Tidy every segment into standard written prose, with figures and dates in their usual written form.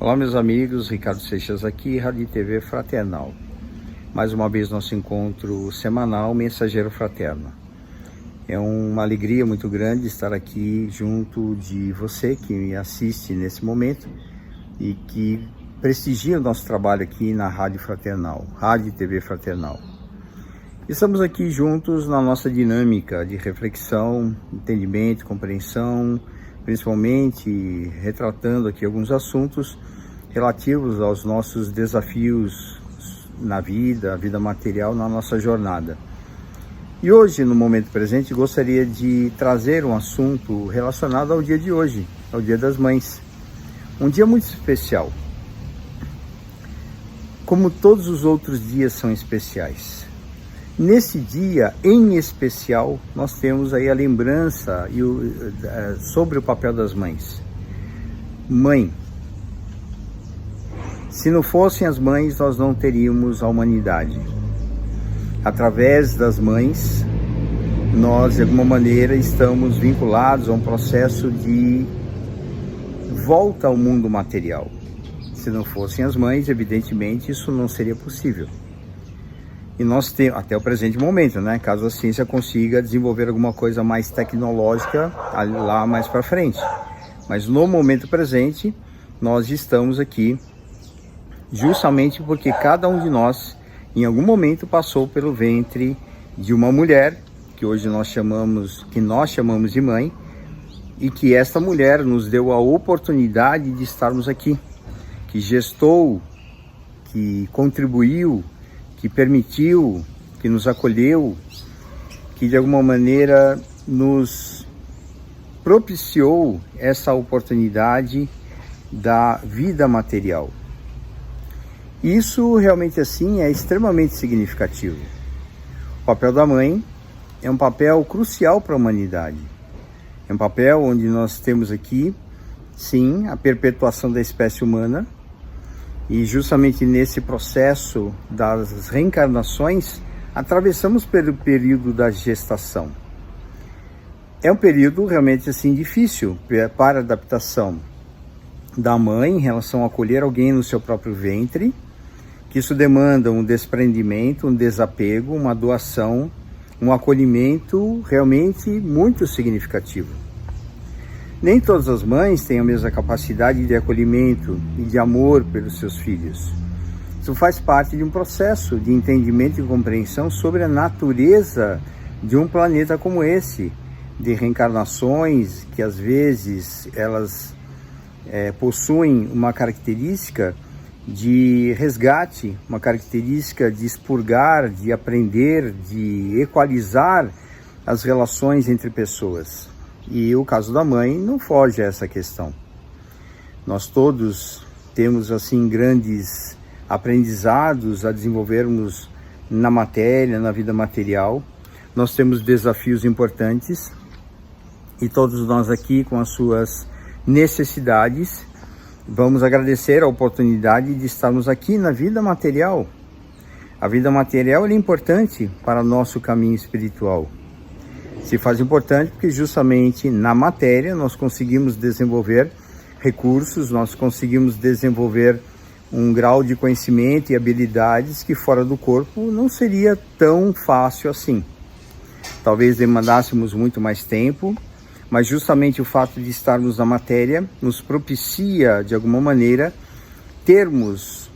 Olá meus amigos, Ricardo Seixas aqui, Rádio TV Fraternal. Mais uma vez nosso encontro semanal Mensageiro Fraterno. É uma alegria muito grande estar aqui junto de você que me assiste nesse momento e que prestigia o nosso trabalho aqui na Rádio Fraternal, Rádio TV Fraternal. Estamos aqui juntos na nossa dinâmica de reflexão, entendimento, compreensão, principalmente retratando aqui alguns assuntos relativos aos nossos desafios na vida, a vida material, na nossa jornada. E hoje, no momento presente, gostaria de trazer um assunto relacionado ao dia de hoje, ao Dia das Mães. Um dia muito especial. Como todos os outros dias são especiais. Nesse dia, em especial, nós temos aí a lembrança sobre o papel das mães. Mãe. Se não fossem as mães, nós não teríamos a humanidade. Através das mães, nós, de alguma maneira, estamos vinculados a um processo de volta ao mundo material. Se não fossem as mães, evidentemente, isso não seria possível. E nós temos, até o presente momento, né? Caso a ciência consiga desenvolver alguma coisa mais tecnológica lá mais para frente. Mas no momento presente, nós estamos aqui justamente porque cada um de nós, em algum momento, passou pelo ventre de uma mulher, que hoje nós chamamos de mãe, e que esta mulher nos deu a oportunidade de estarmos aqui, que gestou, que contribuiu, que permitiu, que nos acolheu, que de alguma maneira nos propiciou essa oportunidade da vida material. Isso realmente assim é extremamente significativo. O papel da mãe é um papel crucial para a humanidade. É um papel onde nós temos aqui, sim, a perpetuação da espécie humana. E justamente nesse processo das reencarnações, atravessamos pelo período da gestação. É um período realmente assim difícil para a adaptação da mãe em relação a acolher alguém no seu próprio ventre, que isso demanda um desprendimento, um desapego, uma doação, um acolhimento realmente muito significativo. Nem todas as mães têm a mesma capacidade de acolhimento e de amor pelos seus filhos. Isso faz parte de um processo de entendimento e compreensão sobre a natureza de um planeta como esse, de reencarnações que às vezes elas possuem uma característica de resgate, uma característica de expurgar, de aprender, de equalizar as relações entre pessoas. E o caso da mãe não foge a essa questão. Nós todos temos assim grandes aprendizados a desenvolvermos na matéria, na vida material. Nós temos desafios importantes e todos nós aqui com as suas necessidades vamos agradecer a oportunidade de estarmos aqui na vida material. A vida material é importante para o nosso caminho espiritual. Se faz importante porque justamente na matéria nós conseguimos desenvolver recursos, nós conseguimos desenvolver um grau de conhecimento e habilidades que fora do corpo não seria tão fácil assim. Talvez demandássemos muito mais tempo, mas justamente o fato de estarmos na matéria nos propicia, de alguma maneira, termos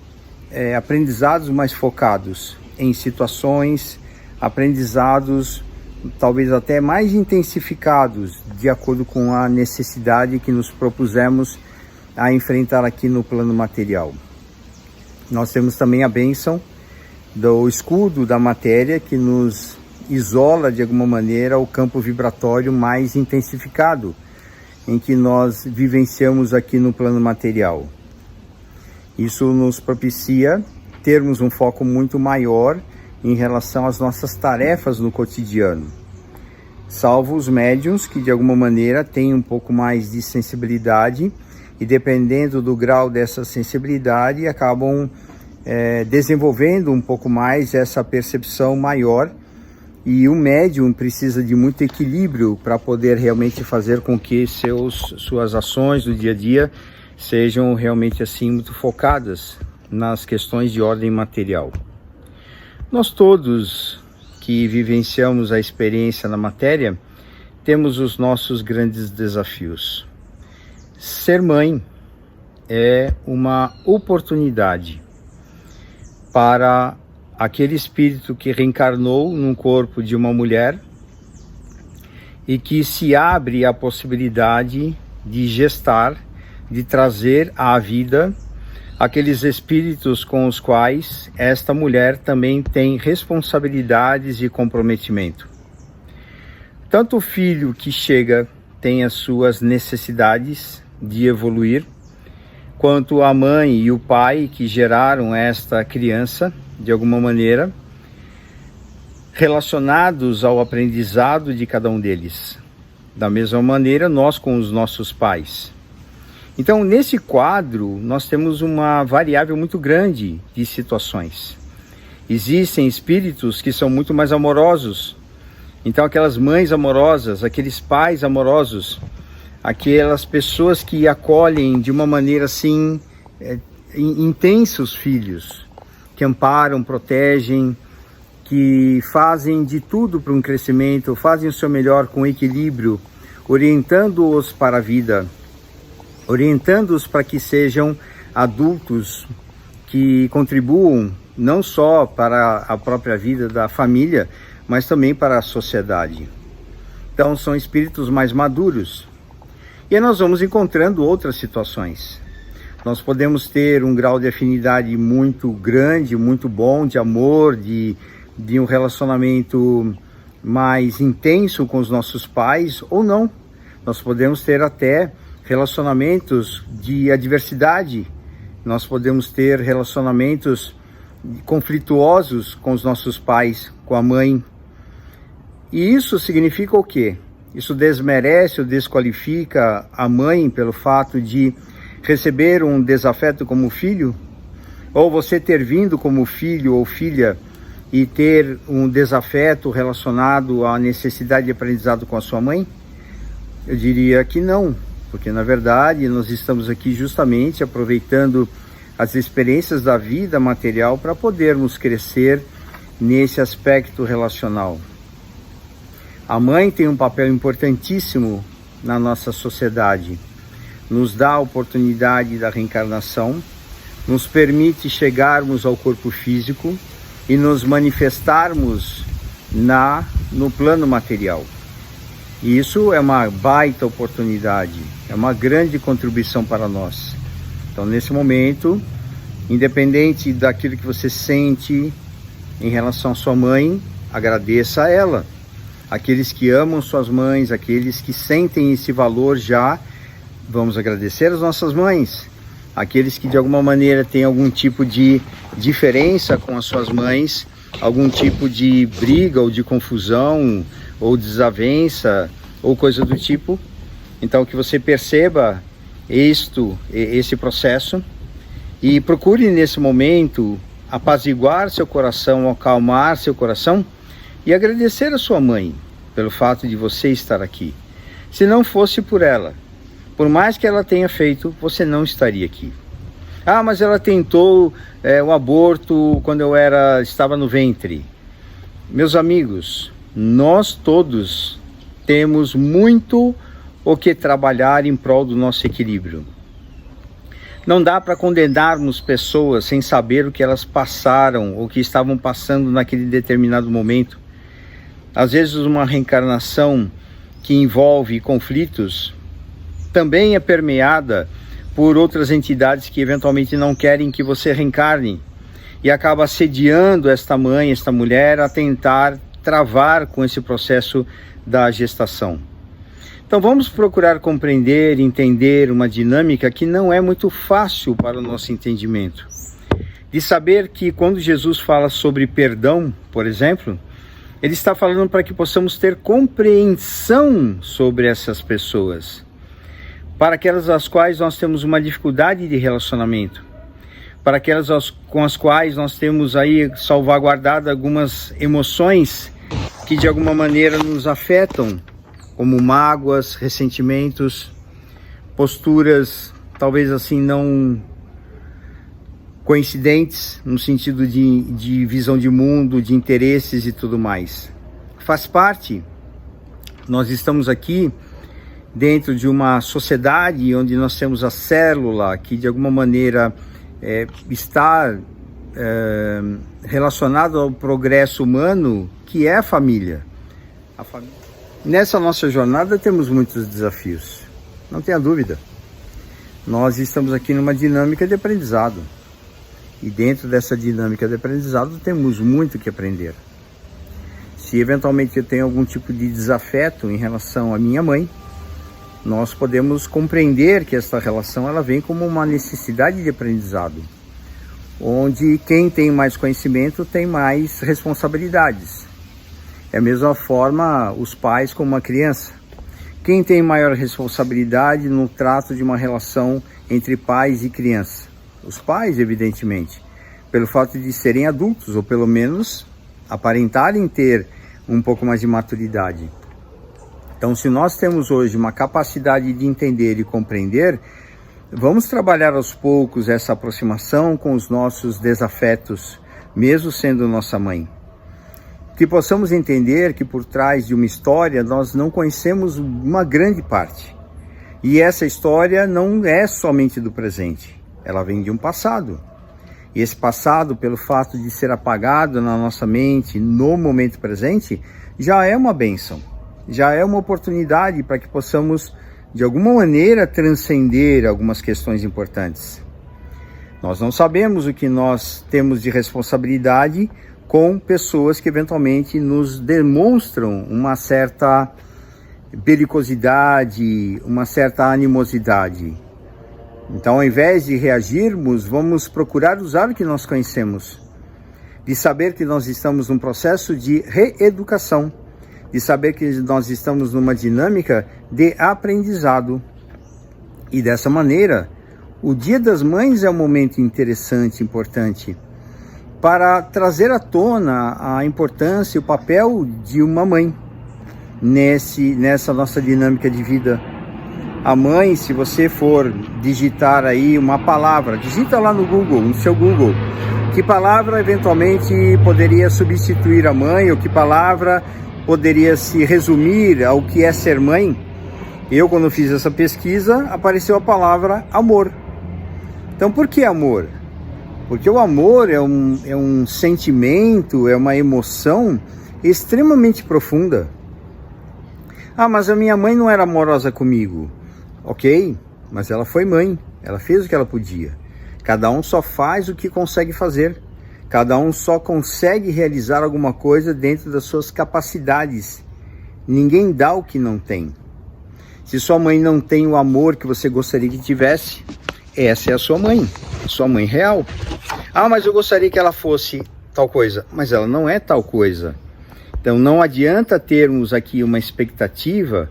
aprendizados mais focados em situações, aprendizados talvez até mais intensificados de acordo com a necessidade que nos propusemos a enfrentar aqui no plano material. Nós temos também a bênção do escudo da matéria que nos isola de alguma maneira o campo vibratório mais intensificado em que nós vivenciamos aqui no plano material. Isso nos propicia termos um foco muito maior em relação às nossas tarefas no cotidiano, salvo os médiuns que de alguma maneira têm um pouco mais de sensibilidade e dependendo do grau dessa sensibilidade acabam desenvolvendo um pouco mais essa percepção maior. E o médium precisa de muito equilíbrio para poder realmente fazer com que suas ações do dia a dia sejam realmente assim muito focadas nas questões de ordem material. Nós todos que vivenciamos a experiência na matéria temos os nossos grandes desafios. Ser mãe é uma oportunidade para aquele espírito que reencarnou num corpo de uma mulher e que se abre a possibilidade de gestar, de trazer à vida aqueles espíritos com os quais esta mulher também tem responsabilidades e comprometimento. Tanto o filho que chega tem as suas necessidades de evoluir, quanto a mãe e o pai que geraram esta criança, de alguma maneira, relacionados ao aprendizado de cada um deles. Da mesma maneira, nós com os nossos pais. Então, nesse quadro, nós temos uma variável muito grande de situações. Existem espíritos que são muito mais amorosos. Então, aquelas mães amorosas, aqueles pais amorosos, aquelas pessoas que acolhem de uma maneira assim, intensa os filhos, que amparam, protegem, que fazem de tudo para um crescimento, fazem o seu melhor com equilíbrio, orientando-os para a vida, orientando-os para que sejam adultos que contribuam não só para a própria vida da família, mas também para a sociedade. Então são espíritos mais maduros. E aí nós vamos encontrando outras situações. Nós podemos ter um grau de afinidade muito grande, muito bom, de amor, de um relacionamento mais intenso com os nossos pais, ou não. Nós podemos ter até relacionamentos de adversidade. Nós podemos ter relacionamentos conflituosos com os nossos pais, com a mãe. E isso significa o quê? Isso desmerece ou desqualifica a mãe pelo fato de receber um desafeto como filho? Ou você ter vindo como filho ou filha e ter um desafeto relacionado à necessidade de aprendizado com a sua mãe? Eu diria que não, porque na verdade nós estamos aqui justamente aproveitando as experiências da vida material para podermos crescer nesse aspecto relacional. A mãe tem um papel importantíssimo na nossa sociedade. Nos dá a oportunidade da reencarnação, nos permite chegarmos ao corpo físico e nos manifestarmos no plano material. E isso é uma baita oportunidade, é uma grande contribuição para nós. Então, nesse momento, independente daquilo que você sente em relação à sua mãe, agradeça a ela. Aqueles que amam suas mães, aqueles que sentem esse valor já, vamos agradecer as nossas mães. Aqueles que de alguma maneira têm algum tipo de diferença com as suas mães, algum tipo de briga ou de confusão ou desavença ou coisa do tipo. Então que você perceba esse processo e procure nesse momento apaziguar seu coração, acalmar seu coração e agradecer a sua mãe pelo fato de você estar aqui. Se não fosse por ela, por mais que ela tenha feito, você não estaria aqui. Ah, mas ela tentou o aborto quando eu estava no ventre. Meus amigos, nós todos temos muito o que trabalhar em prol do nosso equilíbrio. Não dá para condenarmos pessoas sem saber o que elas passaram ou o que estavam passando naquele determinado momento. Às vezes uma reencarnação que envolve conflitos também é permeada por outras entidades que eventualmente não querem que você reencarne e acaba assediando esta mãe, esta mulher a tentar travar com esse processo da gestação. Então vamos procurar compreender, entender uma dinâmica que não é muito fácil para o nosso entendimento. De saber que quando Jesus fala sobre perdão, por exemplo, ele está falando para que possamos ter compreensão sobre essas pessoas, para aquelas às quais nós temos uma dificuldade de relacionamento, para aquelas com as quais nós temos aí salvaguardado algumas emoções que de alguma maneira nos afetam, como mágoas, ressentimentos, posturas talvez assim não coincidentes no sentido de visão de mundo, de interesses e tudo mais. Faz parte. Nós estamos aqui dentro de uma sociedade onde nós temos a célula que de alguma maneira está relacionado ao progresso humano, que é a família. Nessa nossa jornada temos muitos desafios, não tenha dúvida. Nós estamos aqui numa dinâmica de aprendizado. E dentro dessa dinâmica de aprendizado temos muito que aprender. Se eventualmente eu tenho algum tipo de desafeto em relação à minha mãe, nós podemos compreender que esta relação ela vem como uma necessidade de aprendizado, onde quem tem mais conhecimento tem mais responsabilidades. É a mesma forma os pais com uma criança. Quem tem maior responsabilidade no trato de uma relação entre pais e criança? Os pais, evidentemente, pelo fato de serem adultos, ou pelo menos aparentarem ter um pouco mais de maturidade. Então, se nós temos hoje uma capacidade de entender e compreender, vamos trabalhar aos poucos essa aproximação com os nossos desafetos, mesmo sendo nossa mãe. Que possamos entender que por trás de uma história nós não conhecemos uma grande parte. E essa história não é somente do presente. Ela vem de um passado. E esse passado, pelo fato de ser apagado na nossa mente, no momento presente, já é uma bênção. Já é uma oportunidade para que possamos, de alguma maneira, transcender algumas questões importantes. Nós não sabemos o que nós temos de responsabilidade com pessoas que eventualmente nos demonstram uma certa belicosidade, uma certa animosidade. Então, ao invés de reagirmos, vamos procurar usar o que nós conhecemos, de saber que nós estamos num processo de reeducação, de saber que nós estamos numa dinâmica de aprendizado. E dessa maneira, o Dia das Mães é um momento interessante, importante, para trazer à tona a importância e o papel de uma mãe nessa nossa dinâmica de vida. A mãe, se você for digitar aí uma palavra, digita lá no Google, no seu Google, que palavra eventualmente poderia substituir a mãe, ou que palavra poderia se resumir ao que é ser mãe. Eu, quando fiz essa pesquisa, apareceu a palavra amor. Então, por que amor? Porque o amor é um sentimento, é uma emoção extremamente profunda. Ah, mas a minha mãe não era amorosa comigo. Ok, mas ela foi mãe, ela fez o que ela podia. Cada um só faz o que consegue fazer. Cada um só consegue realizar alguma coisa dentro das suas capacidades. Ninguém dá o que não tem. Se sua mãe não tem o amor que você gostaria que tivesse, essa é a sua mãe real. Ah, mas eu gostaria que ela fosse tal coisa. Mas ela não é tal coisa. Então não adianta termos aqui uma expectativa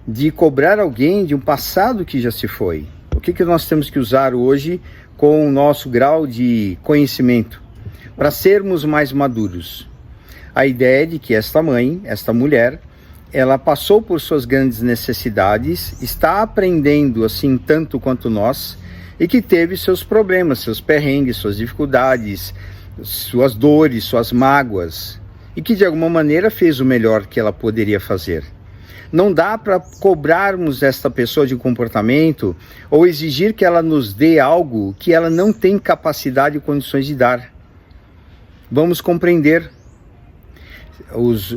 de cobrar alguém de um passado que já se foi. O que nós temos que usar hoje com o nosso grau de conhecimento para sermos mais maduros? A ideia de que esta mãe, esta mulher, ela passou por suas grandes necessidades, está aprendendo assim tanto quanto nós, e que teve seus problemas, seus perrengues, suas dificuldades, suas dores, suas mágoas, e que de alguma maneira fez o melhor que ela poderia fazer. Não dá para cobrarmos esta pessoa de comportamento ou exigir que ela nos dê algo que ela não tem capacidade e condições de dar. Vamos compreender.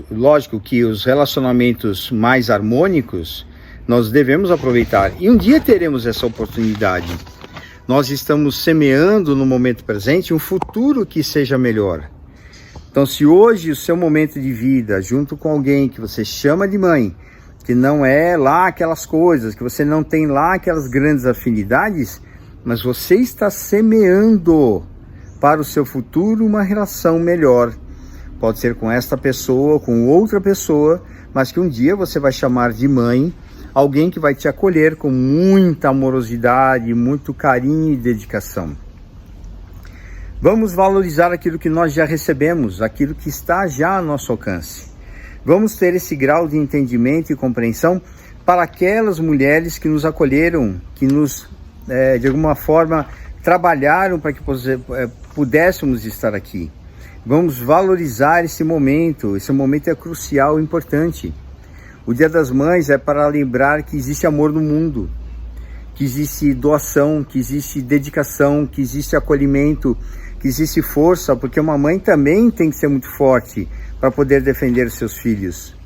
Lógico que os relacionamentos mais harmônicos nós devemos aproveitar. E um dia teremos essa oportunidade. Nós estamos semeando no momento presente um futuro que seja melhor. Então, se hoje o seu momento de vida, junto com alguém que você chama de mãe, que não é lá aquelas coisas, que você não tem lá aquelas grandes afinidades, mas você está semeando para o seu futuro uma relação melhor. Pode ser com esta pessoa, com outra pessoa, mas que um dia você vai chamar de mãe, alguém que vai te acolher com muita amorosidade, muito carinho e dedicação. Vamos valorizar aquilo que nós já recebemos, aquilo que está já a nosso alcance. Vamos ter esse grau de entendimento e compreensão para aquelas mulheres que nos acolheram, que nos de alguma forma, trabalharam para que pudéssemos estar aqui. Vamos valorizar esse momento é crucial e importante. O Dia das Mães é para lembrar que existe amor no mundo, que existe doação, que existe dedicação, que existe acolhimento, que existe força, porque uma mãe também tem que ser muito forte para poder defender os seus filhos.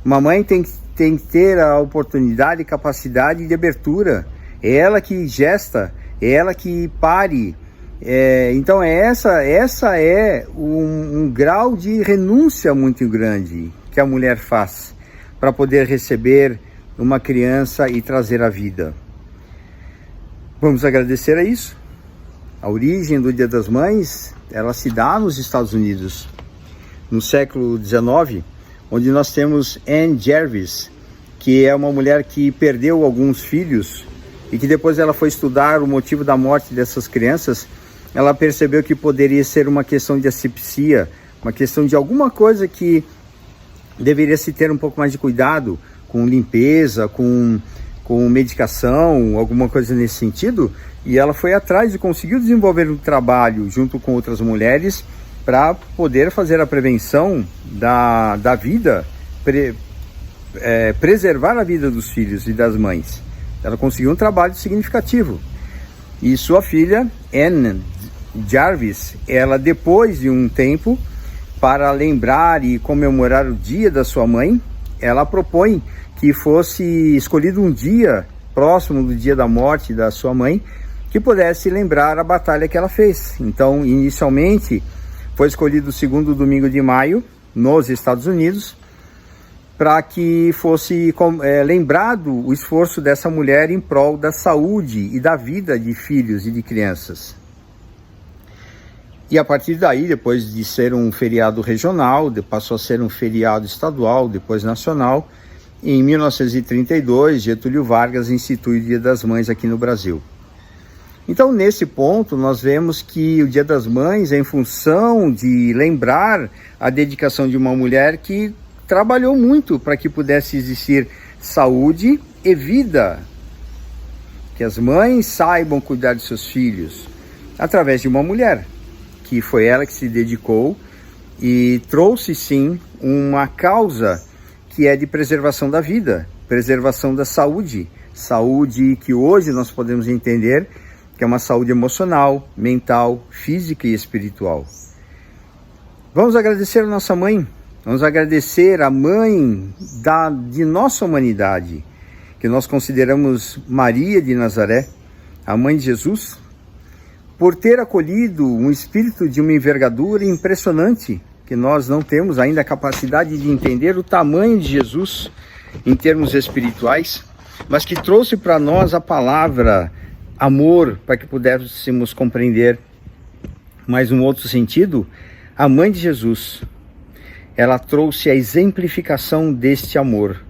Uma mãe tem que ter a oportunidade e capacidade de abertura. É ela que gesta, é ela que pare. Então essa é um grau de renúncia muito grande que a mulher faz para poder receber uma criança e trazer a vida. Vamos agradecer a isso. A origem do Dia das Mães, ela se dá nos Estados Unidos, no século XIX, onde nós temos Anne Jarvis, que é uma mulher que perdeu alguns filhos e que depois ela foi estudar o motivo da morte dessas crianças. Ela percebeu que poderia ser uma questão de asepsia, uma questão de alguma coisa que deveria se ter um pouco mais de cuidado com limpeza, com medicação, alguma coisa nesse sentido. E ela foi atrás e conseguiu desenvolver um trabalho junto com outras mulheres para poder fazer a prevenção da vida, preservar a vida dos filhos e das mães. Ela conseguiu um trabalho significativo. E sua filha, Anne Jarvis, ela, depois de um tempo, para lembrar e comemorar o dia da sua mãe, ela propõe que fosse escolhido um dia próximo do dia da morte da sua mãe, que pudesse lembrar a batalha que ela fez. Então, inicialmente, foi escolhido o segundo domingo de maio, nos Estados Unidos, para que fosse lembrado o esforço dessa mulher em prol da saúde e da vida de filhos e de crianças. E a partir daí, depois de ser um feriado regional, passou a ser um feriado estadual, depois nacional. Em 1932, Getúlio Vargas institui o Dia das Mães aqui no Brasil. Então, nesse ponto, nós vemos que o Dia das Mães é em função de lembrar a dedicação de uma mulher que trabalhou muito para que pudesse existir saúde e vida. Que as mães saibam cuidar de seus filhos através de uma mulher, que foi ela que se dedicou e trouxe, sim, uma causa que é de preservação da vida, preservação da saúde. Saúde que hoje nós podemos entender que é uma saúde emocional, mental, física e espiritual. Vamos agradecer a nossa mãe, vamos agradecer a mãe de nossa humanidade, que nós consideramos Maria de Nazaré, a mãe de Jesus, por ter acolhido um espírito de uma envergadura impressionante, que nós não temos ainda a capacidade de entender o tamanho de Jesus em termos espirituais, mas que trouxe para nós a palavra amor, para que pudéssemos compreender. Mais um outro sentido, a mãe de Jesus, ela trouxe a exemplificação deste amor,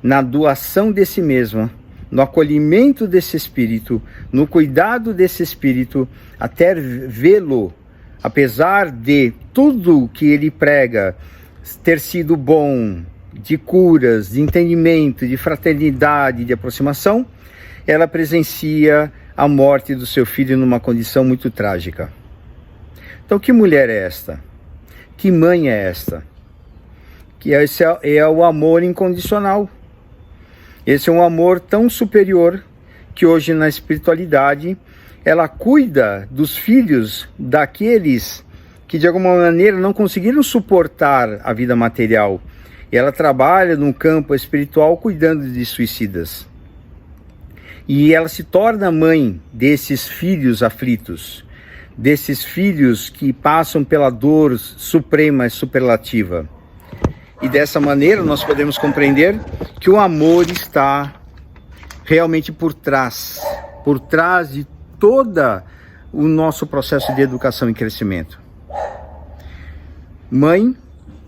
na doação de si mesma, no acolhimento desse espírito, no cuidado desse espírito, até vê-lo, apesar de tudo que ele prega ter sido bom, de curas, de entendimento, de fraternidade, de aproximação, ela presencia a morte do seu filho numa condição muito trágica. Então, que mulher é esta? Que mãe é esta? Que esse é o amor incondicional. Esse é um amor tão superior que hoje na espiritualidade ela cuida dos filhos daqueles que de alguma maneira não conseguiram suportar a vida material. E ela trabalha no campo espiritual cuidando de suicidas. E ela se torna mãe desses filhos aflitos, desses filhos que passam pela dor suprema e superlativa. E dessa maneira nós podemos compreender que o amor está realmente por trás de todo o nosso processo de educação e crescimento. Mãe,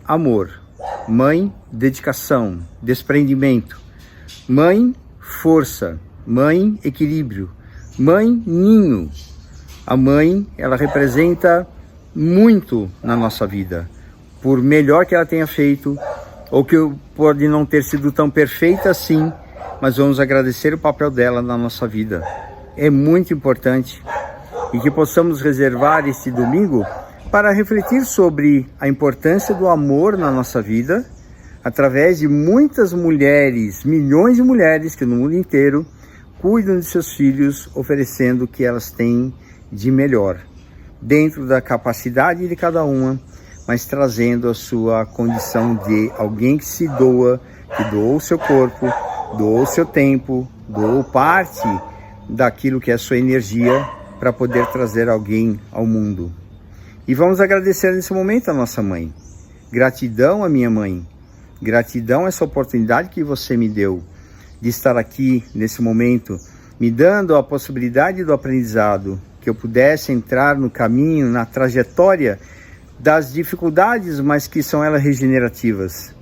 amor. Mãe, dedicação, desprendimento. Mãe, força. Mãe, equilíbrio. Mãe, ninho. A mãe, ela representa muito na nossa vida. Por melhor que ela tenha feito, ou que pode não ter sido tão perfeita assim, mas vamos agradecer o papel dela na nossa vida. é muito importante e que possamos reservar este domingo para refletir sobre a importância do amor na nossa vida, através de muitas mulheres, milhões de mulheres que no mundo inteiro cuidam de seus filhos, oferecendo o que elas têm de melhor, dentro da capacidade de cada uma, mas trazendo a sua condição de alguém que se doa, que doou o seu corpo, doou o seu tempo, doou parte daquilo que é a sua energia para poder trazer alguém ao mundo. E vamos agradecer nesse momento a nossa mãe. Gratidão à minha mãe. Gratidão a essa oportunidade que você me deu de estar aqui nesse momento, me dando a possibilidade do aprendizado, que eu pudesse entrar no caminho, na trajetória das dificuldades, mas que são elas regenerativas.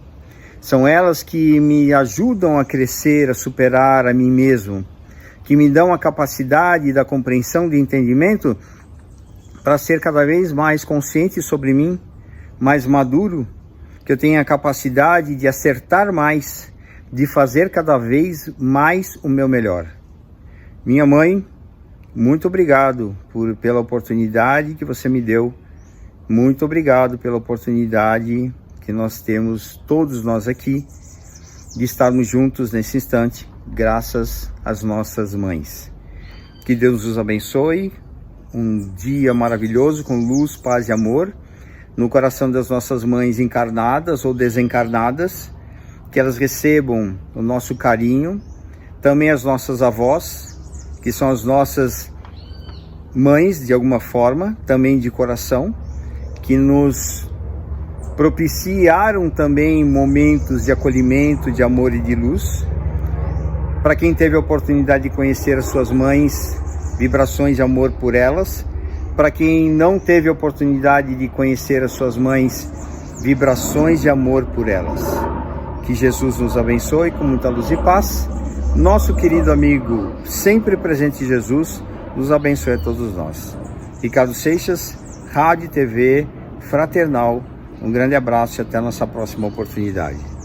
São elas que me ajudam a crescer, a superar a mim mesmo, que me dão a capacidade da compreensão, de entendimento, para ser cada vez mais consciente sobre mim, mais maduro, que eu tenha a capacidade de acertar mais, de fazer cada vez mais o meu melhor. Minha mãe, muito obrigado pela oportunidade que você me deu. Muito obrigado pela oportunidade que nós temos, todos nós aqui, de estarmos juntos nesse instante, graças às nossas mães. Que Deus os abençoe. Um dia maravilhoso com luz, paz e amor no coração das nossas mães encarnadas ou desencarnadas, que elas recebam o nosso carinho, também as nossas avós, que são as nossas mães de alguma forma, também de coração, que nos propiciaram também momentos de acolhimento, de amor e de luz. Para quem teve a oportunidade de conhecer as suas mães, vibrações de amor por elas. Para quem não teve a oportunidade de conhecer as suas mães, vibrações de amor por elas. Que Jesus nos abençoe com muita luz e paz. Nosso querido amigo, sempre presente Jesus, nos abençoe a todos nós. Ricardo Seixas, Rádio e TV Fraternal. Um grande abraço e até a nossa próxima oportunidade.